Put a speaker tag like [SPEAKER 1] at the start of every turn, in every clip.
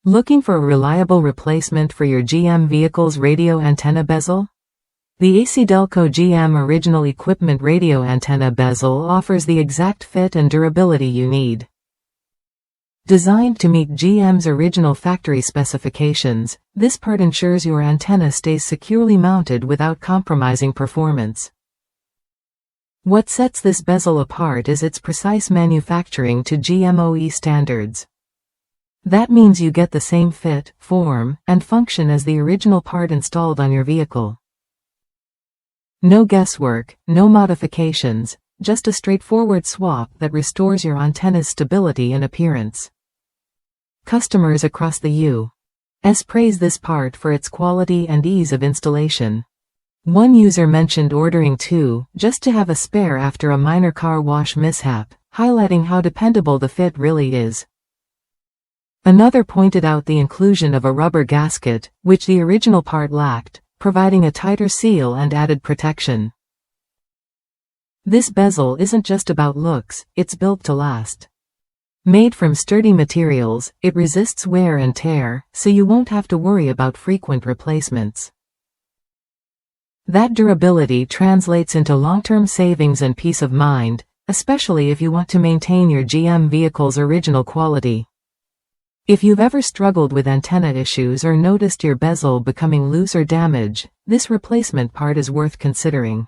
[SPEAKER 1] Looking for a reliable replacement for your GM vehicle's radio antenna bezel? The ACDelco GM Original Equipment Radio Antenna Bezel offers the exact fit and durability you need. Designed to meet GM's original factory specifications, this part ensures your antenna stays securely mounted without compromising performance. What sets this bezel apart is its precise manufacturing to GMOE standards. That means you get the same fit, form, and function as the original part installed on your vehicle. No guesswork, no modifications, just a straightforward swap that restores your antenna's stability and appearance. Customers across the U.S. praise this part for its quality and ease of installation. One user mentioned ordering two just to have a spare after a minor car wash mishap, highlighting how dependable the fit really is. Another pointed out the inclusion of a rubber gasket, which the original part lacked, providing a tighter seal and added protection. This bezel isn't just about looks, it's built to last. Made from sturdy materials, it resists wear and tear, so you won't have to worry about frequent replacements. That durability translates into long-term savings and peace of mind, especially if you want to maintain your GM vehicle's original quality. If you've ever struggled with antenna issues or noticed your bezel becoming loose or damaged, this replacement part is worth considering.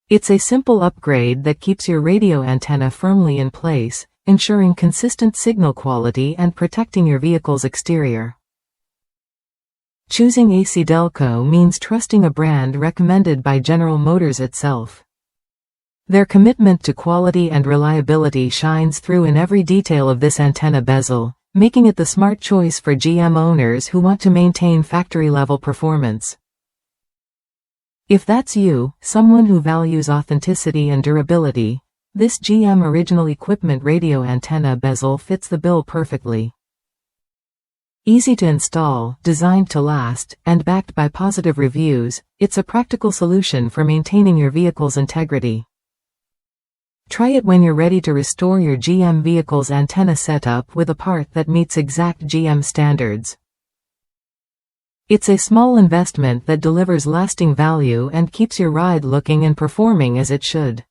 [SPEAKER 1] It's a simple upgrade that keeps your radio antenna firmly in place, ensuring consistent signal quality and protecting your vehicle's exterior. Choosing ACDelco means trusting a brand recommended by General Motors itself. Their commitment to quality and reliability shines through in every detail of this antenna bezel, making it the smart choice for GM owners who want to maintain factory-level performance. If that's you, someone who values authenticity and durability, this GM Original Equipment Radio Antenna Bezel fits the bill perfectly. Easy to install, designed to last, and backed by positive reviews, it's a practical solution for maintaining your vehicle's integrity. Try it when you're ready to restore your GM vehicle's antenna setup with a part that meets exact GM standards. It's a small investment that delivers lasting value and keeps your ride looking and performing as it should.